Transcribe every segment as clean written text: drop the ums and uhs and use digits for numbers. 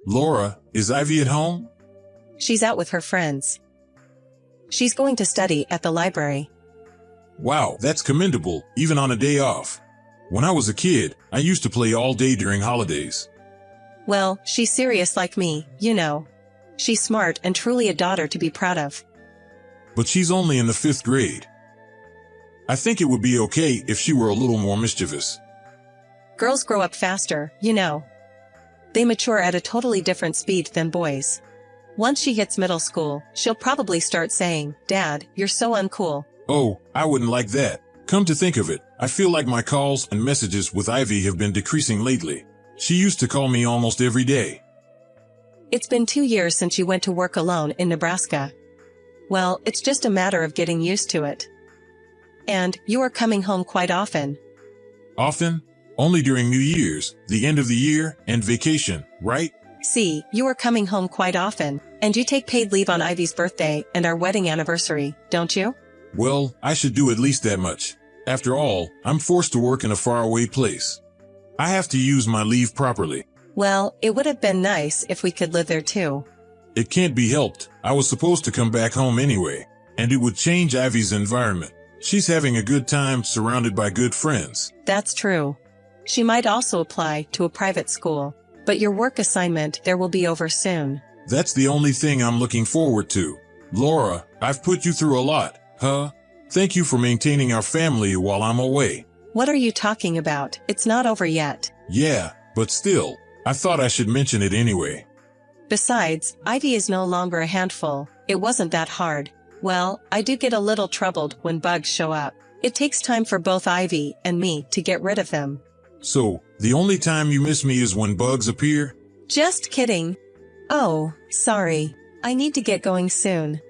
Laura, is Ivy at home? She's out with her friends. She's going to study at the library. Wow, that's commendable, even on a day off. When I was a kid, I used to play all day during holidays. Well, she's serious like me, you know. She's smart and truly a daughter to be proud of. But she's only in the 5th grade. I think it would be okay if she were a little more mischievous. Girls grow up faster, you know. They mature at a totally different speed than boys. Once she hits middle school, she'll probably start saying, "Dad, you're so uncool." Oh, I wouldn't like that. Come to think of it, I feel like my calls and messages with Ivy have been decreasing lately. She used to call me almost every day. It's been 2 years since you went to work alone in Nebraska. Well, it's just a matter of getting used to it. And you are coming home quite often. Often? Only during New Year's, the end of the year, and vacation, right? See, you are coming home quite often, and you take paid leave on Ivy's birthday and our wedding anniversary, don't you? Well, I should do at least that much. After all, I'm forced to work in a faraway place. I have to use my leave properly. Well, it would have been nice if we could live there too. It can't be helped. I was supposed to come back home anyway, and it would change Ivy's environment. She's having a good time surrounded by good friends. That's true. She might also apply to a private school, but your work assignment there will be over soon. That's the only thing I'm looking forward to. Laura, I've put you through a lot, huh? Thank you for maintaining our family while I'm away. What are you talking about? It's not over yet. Yeah, but still, I thought I should mention it anyway. Besides, Ivy is no longer a handful. It wasn't that hard. Well, I do get a little troubled when bugs show up. It takes time for both Ivy and me to get rid of them. So, the only time you miss me is when bugs appear? Just kidding. Oh, sorry. I need to get going soon.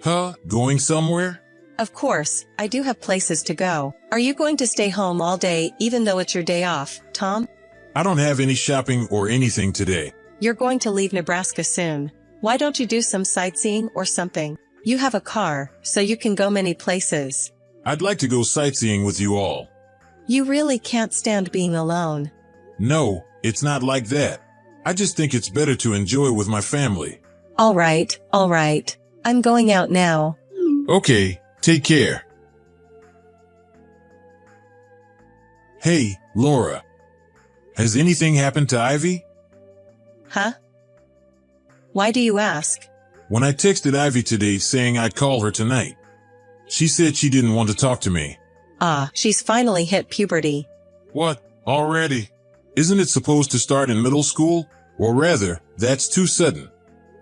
Huh? Going somewhere? Of course, I do have places to go. Are you going to stay home all day even though it's your day off, Tom? I don't have any shopping or anything today. You're going to leave Nebraska soon. Why don't you do some sightseeing or something? You have a car, so you can go many places. I'd like to go sightseeing with you all. You really can't stand being alone. No, it's not like that. I just think it's better to enjoy with my family. All right. I'm going out now. Okay, take care. Hey, Laura. Has anything happened to Ivy? Huh? Why do you ask? When I texted Ivy today saying I'd call her tonight, she said she didn't want to talk to me. Ah, she's finally hit puberty. What? Already? Isn't it supposed to start in middle school? Or rather, that's too sudden.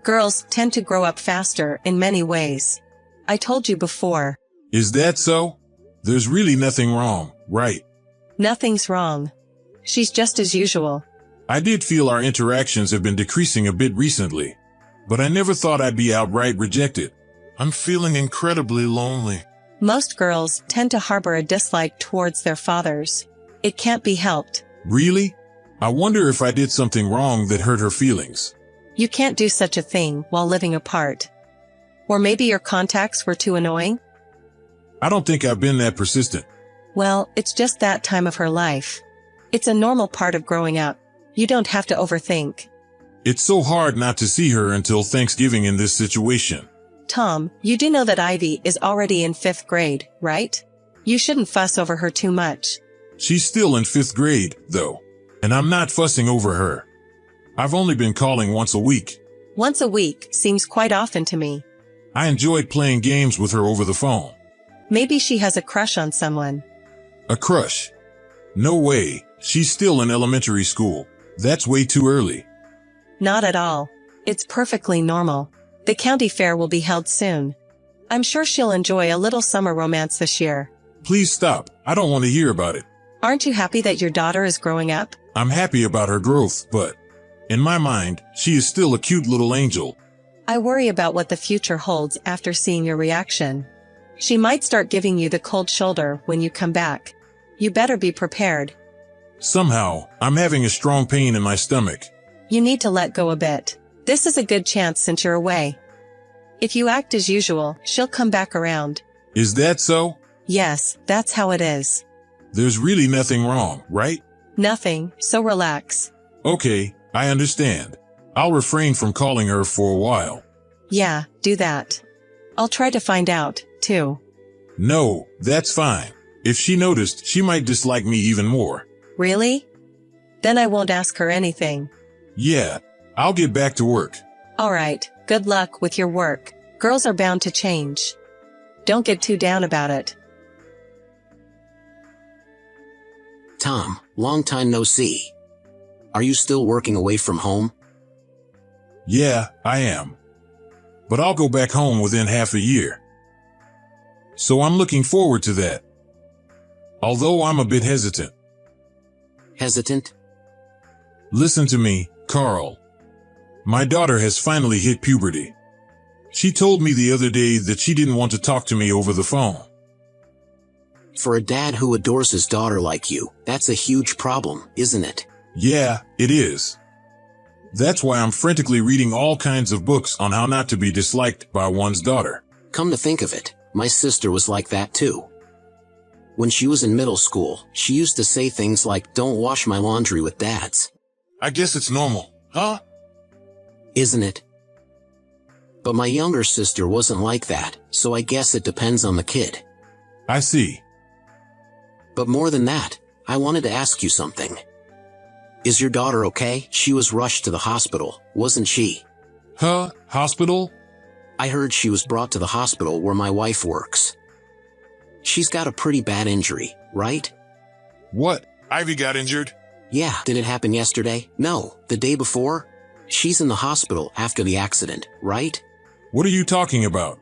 Girls tend to grow up faster in many ways. I told you before. Is that so? There's really nothing wrong, right? Nothing's wrong. She's just as usual. I did feel our interactions have been decreasing a bit recently, but I never thought I'd be outright rejected. I'm feeling incredibly lonely. Most girls tend to harbor a dislike towards their fathers. It can't be helped. Really? I wonder if I did something wrong that hurt her feelings. You can't do such a thing while living apart. Or maybe your contacts were too annoying? I don't think I've been that persistent. Well, it's just that time of her life. It's a normal part of growing up. You don't have to overthink. It's so hard not to see her until Thanksgiving in this situation. Tom, you do know that Ivy is already in 5th grade, right? You shouldn't fuss over her too much. She's still in 5th grade, though, and I'm not fussing over her. I've only been calling once a week. Once a week seems quite often to me. I enjoyed playing games with her over the phone. Maybe she has a crush on someone. A crush? No way. She's still in elementary school. That's way too early. Not at all. It's perfectly normal. The county fair will be held soon. I'm sure she'll enjoy a little summer romance this year. Please stop. I don't want to hear about it. Aren't you happy that your daughter is growing up? I'm happy about her growth, but in my mind, she is still a cute little angel. I worry about what the future holds after seeing your reaction. She might start giving you the cold shoulder when you come back. You better be prepared. Somehow, I'm having a strong pain in my stomach. You need to let go a bit. This is a good chance since you're away. If you act as usual, she'll come back around. Is that so? Yes, that's how it is. There's really nothing wrong, right? Nothing, so relax. Okay, I understand. I'll refrain from calling her for a while. Yeah, do that. I'll try to find out, too. No, that's fine. If she noticed, she might dislike me even more. Really? Then I won't ask her anything. Yeah, I'll get back to work. Alright, good luck with your work. Girls are bound to change. Don't get too down about it. Tom, long time no see. Are you still working away from home? Yeah, I am. But I'll go back home within half a year. So I'm looking forward to that. Although I'm a bit hesitant. Hesitant? Listen to me, Carl. My daughter has finally hit puberty. She told me the other day that she didn't want to talk to me over the phone. For a dad who adores his daughter like you, that's a huge problem, isn't it? Yeah, it is. That's why I'm frantically reading all kinds of books on how not to be disliked by one's daughter. Come to think of it, my sister was like that too. When she was in middle school, she used to say things like, "Don't wash my laundry with Dad's." I guess it's normal, huh? Isn't it? But my younger sister wasn't like that, so I guess it depends on the kid. I see. But more than that, I wanted to ask you something. Is your daughter okay? She was rushed to the hospital, wasn't she? Huh? Hospital? I heard she was brought to the hospital where my wife works. She's got a pretty bad injury, right? What? Ivy got injured? Yeah, did it happen yesterday? No, the day before? She's in the hospital after the accident, right? What are you talking about?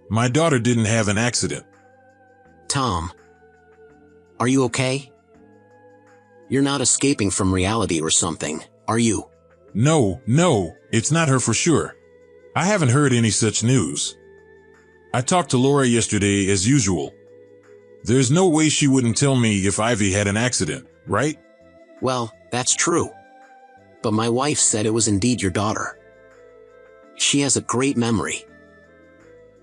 My daughter didn't have an accident. Tom. Are you okay? You're not escaping from reality or something, are you? No, it's not her for sure. I haven't heard any such news. I talked to Laura yesterday as usual. There's no way she wouldn't tell me if Ivy had an accident, right? Well, that's true. But my wife said it was indeed your daughter. She has a great memory.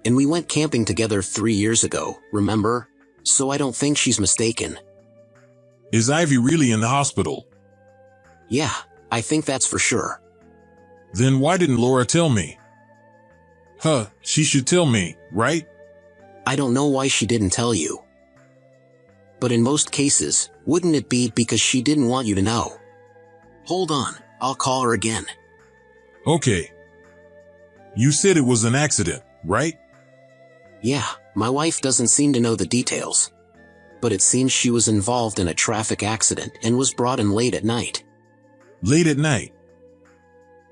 And we went camping together 3 years ago, remember? So I don't think she's mistaken. Is Ivy really in the hospital? Yeah, I think that's for sure. Then why didn't Laura tell me? Huh, she should tell me, right? I don't know why she didn't tell you. But in most cases, wouldn't it be because she didn't want you to know? Hold on, I'll call her again. Okay. You said it was an accident, right? Yeah, my wife doesn't seem to know the details. But it seems she was involved in a traffic accident and was brought in late at night. Late at night?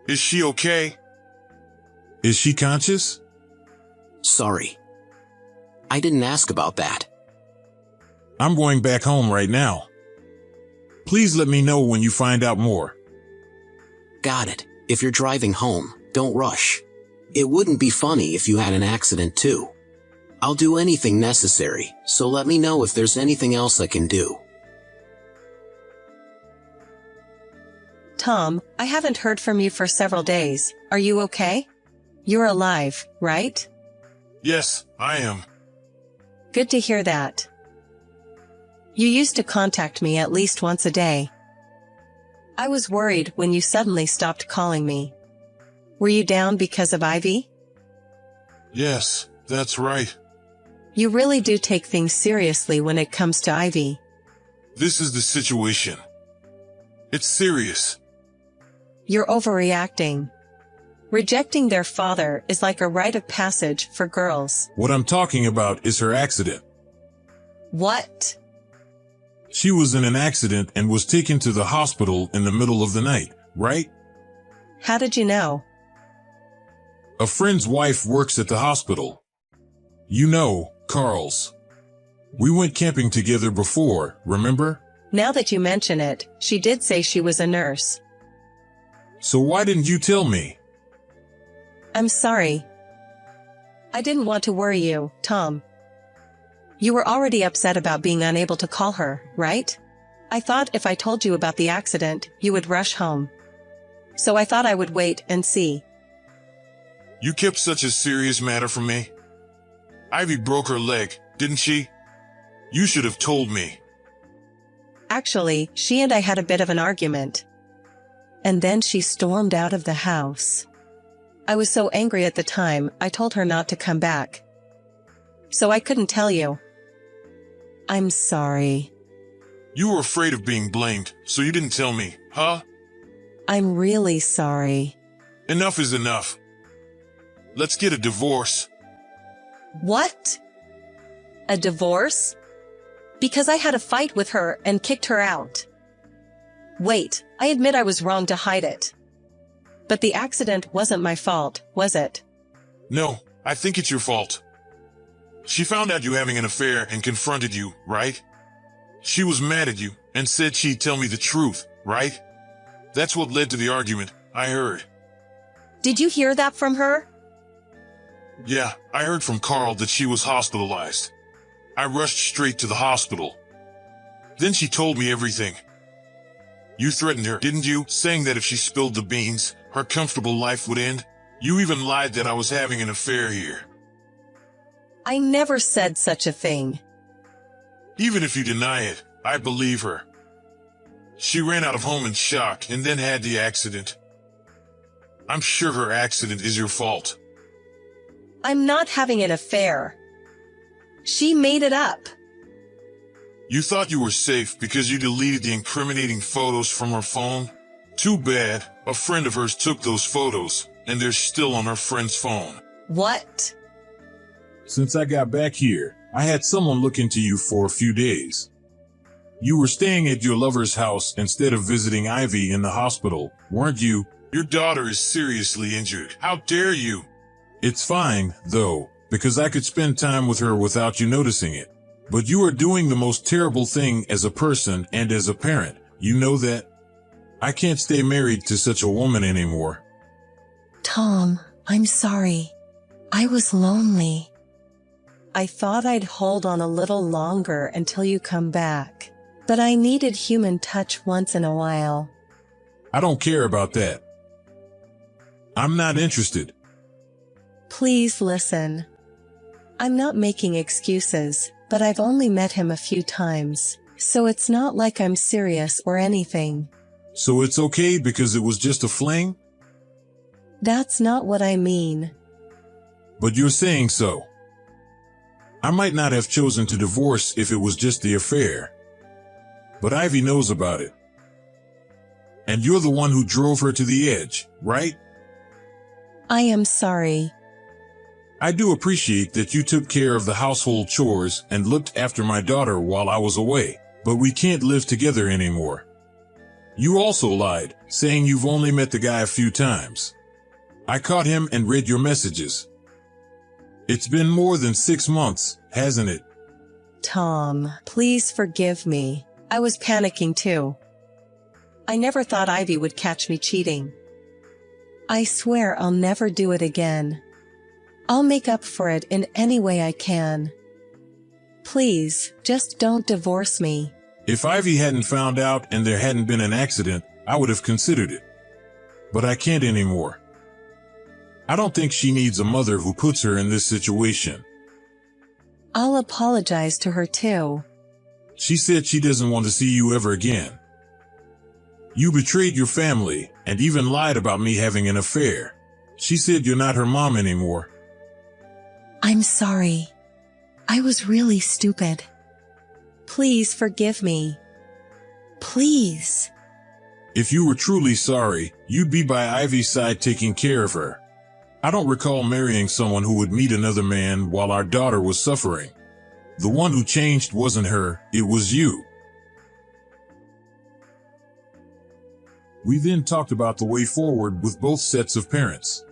Is she okay? Is she conscious? Sorry. I didn't ask about that. I'm going back home right now. Please let me know when you find out more. Got it. If you're driving home, don't rush. It wouldn't be funny if you had an accident too. I'll do anything necessary, so let me know if there's anything else I can do. Tom, I haven't heard from you for several days. Are you okay? You're alive, right? Yes, I am. Good to hear that. You used to contact me at least once a day. I was worried when you suddenly stopped calling me. Were you down because of Ivy? Yes, that's right. You really do take things seriously when it comes to Ivy. This is the situation. It's serious. You're overreacting. Rejecting their father is like a rite of passage for girls. What I'm talking about is her accident. What? She was in an accident and was taken to the hospital in the middle of the night, right? How did you know? A friend's wife works at the hospital. You know, Carl's. We went camping together before, remember? Now that you mention it, she did say she was a nurse. So why didn't you tell me? I'm sorry. I didn't want to worry you, Tom. You were already upset about being unable to call her, right? I thought if I told you about the accident, you would rush home. So I thought I would wait and see. You kept such a serious matter from me. Ivy broke her leg, didn't she? You should have told me. Actually, she and I had a bit of an argument. and then she stormed out of the house. I was so angry at the time, I told her not to come back. So I couldn't tell you. I'm sorry. You were afraid of being blamed, so you didn't tell me, huh? I'm really sorry. Enough is enough. Let's get a divorce. What? A divorce? Because I had a fight with her and kicked her out. Wait, I admit I was wrong to hide it. But the accident wasn't my fault, was it? No, I think it's your fault. She found out you having an affair and confronted you, right? She was mad at you and said she'd tell me the truth, right? That's what led to the argument, I heard. Did you hear that from her? Yeah, I heard from Carl that she was hospitalized. I rushed straight to the hospital. Then she told me everything. You threatened her, didn't you? Saying that if she spilled the beans, her comfortable life would end? You even lied that I was having an affair here. I never said such a thing. Even if you deny it, I believe her. She ran out of home in shock and then had the accident. I'm sure her accident is your fault. I'm not having an affair. She made it up. You thought you were safe because you deleted the incriminating photos from her phone? Too bad. A friend of hers took those photos, and they're still on her friend's phone. What? Since I got back here, I had someone look into you for a few days. You were staying at your lover's house instead of visiting Ivy in the hospital, weren't you? Your daughter is seriously injured. How dare you? It's fine, though, because I could spend time with her without you noticing it. But you are doing the most terrible thing as a person and as a parent. You know that? I can't stay married to such a woman anymore. Tom, I'm sorry. I was lonely. I thought I'd hold on a little longer until you come back. But I needed human touch once in a while. I don't care about that. I'm not interested. Please listen. I'm not making excuses, but I've only met him a few times, so it's not like I'm serious or anything. So it's okay because it was just a fling? That's not what I mean. But you're saying so. I might not have chosen to divorce if it was just the affair. But Ivy knows about it. And you're the one who drove her to the edge, right? I am sorry. I do appreciate that you took care of the household chores and looked after my daughter while I was away, but we can't live together anymore. You also lied, saying you've only met the guy a few times. I caught him and read your messages. It's been more than 6 months, hasn't it? Tom, please forgive me. I was panicking too. I never thought Ivy would catch me cheating. I swear I'll never do it again. I'll make up for it in any way I can. Please, just don't divorce me. If Ivy hadn't found out and there hadn't been an accident, I would have considered it. But I can't anymore. I don't think she needs a mother who puts her in this situation. I'll apologize to her too. She said she doesn't want to see you ever again. You betrayed your family and even lied about me having an affair. She said you're not her mom anymore. I'm sorry. I was really stupid. Please forgive me. Please. If you were truly sorry, you'd be by Ivy's side taking care of her. I don't recall marrying someone who would meet another man while our daughter was suffering. The one who changed wasn't her, it was you. We then talked about the way forward with both sets of parents.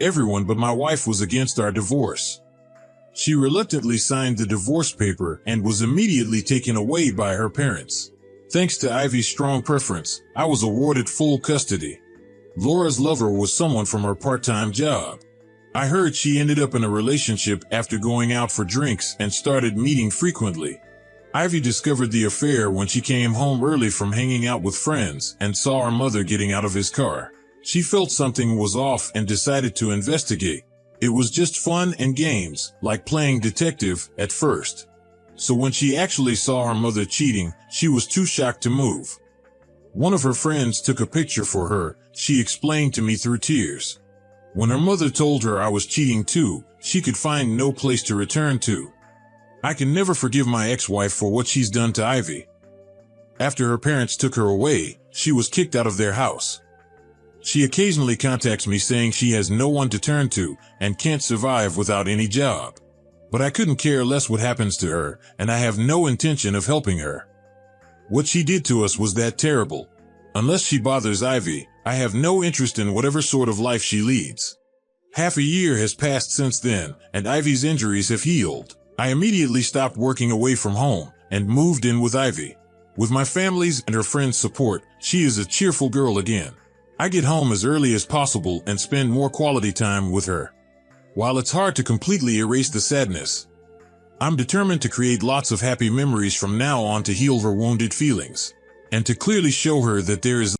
Everyone but my wife was against our divorce. She reluctantly signed the divorce paper and was immediately taken away by her parents. Thanks to Ivy's strong preference, I was awarded full custody. Laura's lover was someone from her part-time job. I heard she ended up in a relationship after going out for drinks and started meeting frequently. Ivy discovered the affair when she came home early from hanging out with friends and saw her mother getting out of his car. She felt something was off and decided to investigate. It was just fun and games, like playing detective at first. So when she actually saw her mother cheating, she was too shocked to move. One of her friends took a picture for her, she explained to me through tears. When her mother told her I was cheating too, she could find no place to return to. I can never forgive my ex-wife for what she's done to Ivy. After her parents took her away, she was kicked out of their house. She occasionally contacts me saying she has no one to turn to and can't survive without any job. But I couldn't care less what happens to her, and I have no intention of helping her. What she did to us was that terrible. Unless she bothers Ivy, I have no interest in whatever sort of life she leads. Half a year has passed since then, and Ivy's injuries have healed. I immediately stopped working away from home and moved in with Ivy. With my family's and her friends' support, she is a cheerful girl again. I get home as early as possible and spend more quality time with her. While it's hard to completely erase the sadness, I'm determined to create lots of happy memories from now on to heal her wounded feelings, and to clearly show her that there is